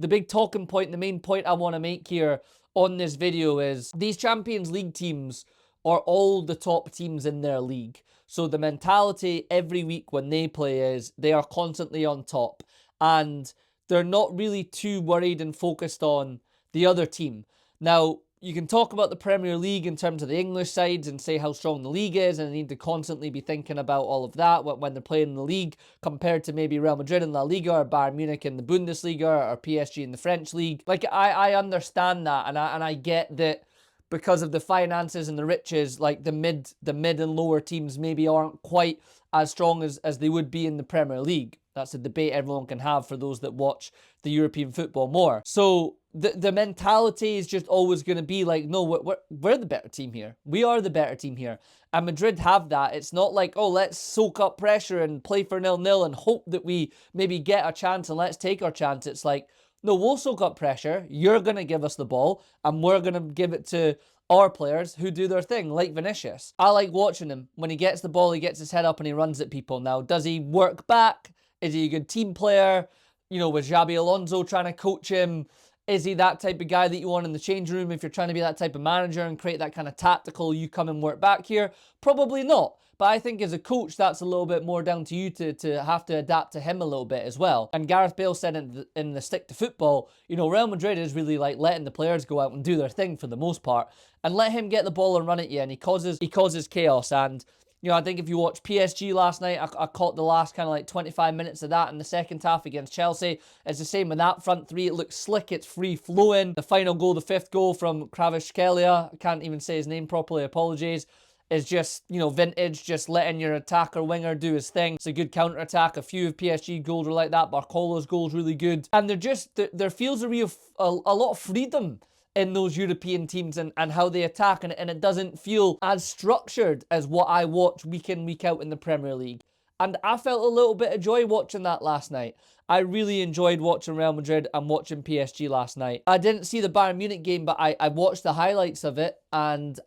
The big talking point, the main point I want to make here on this video is these Champions League teams are all the top teams in their league. So the mentality every week when they play is they are constantly on top. And they're not really too worried and focused on the other team. Now, you can talk about the Premier League in terms of the English sides and say how strong the league is, and they need to constantly be thinking about all of that when they're playing in the league, compared to maybe Real Madrid in La Liga or Bayern Munich in the Bundesliga or PSG in the French league. Like, I understand that, and I get that because of the finances and the riches, like the mid and lower teams maybe aren't quite as strong as they would be in the Premier League. That's a debate everyone can have for those that watch the European football more. So the mentality is just always going to be like, no, we're the better team here. We are the better team here. And Madrid have that. It's not like, oh, let's soak up pressure and play for 0-0 and hope that we maybe get a chance and let's take our chance. It's like, no, we'll soak up pressure. You're going to give us the ball and we're going to give it to our players who do their thing, like Vinicius. I like watching him. When he gets the ball, he gets his head up and he runs at people. Now, does he work back? Is he a good team player? You know, was Xabi Alonso trying to coach him? Is he that type of guy that you want in the change room if you're trying to be that type of manager and create that kind of tactical, you come and work back here? Probably not. But I think as a coach, that's a little bit more down to you to have to adapt to him a little bit as well. And Gareth Bale said in the stick to football, you know, Real Madrid is really like letting the players go out and do their thing for the most part and let him get the ball and run at you, and he causes chaos. And you know, I think if you watch PSG last night, I caught the last kind of like 25 minutes of that in the second half against Chelsea. It's the same with that front three. It looks slick. It's free-flowing. The final goal, the fifth goal from Kvaratskhelia, I can't even say his name properly, apologies, is just, you know, vintage, just letting your attacker winger do his thing. It's a good counter-attack. A few of PSG goals are like that. Barcola's goal's really good. And there feels a lot of freedom in those European teams and how they attack, and it doesn't feel as structured as what I watch week in, week out in the Premier League. And I felt a little bit of joy watching that last night. I really enjoyed watching Real Madrid and watching PSG last night. I didn't see the Bayern Munich game, but I watched the highlights of it, and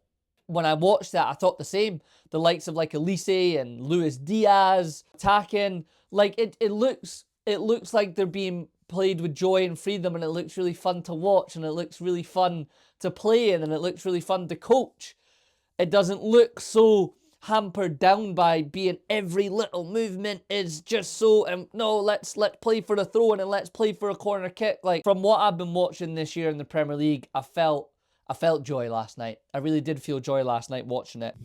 when I watched that, I thought the same. The likes of like Elise and Luis Diaz attacking, like it looks like they're being played with joy and freedom, and it looks really fun to watch, and it looks really fun to play in, and it looks really fun to coach. It doesn't look so hampered down by being every little movement is just so, no, let's play for the throw-in and let's play for a corner kick. Like, from what I've been watching this year in the Premier League, I felt joy last night. I really did feel joy last night watching it.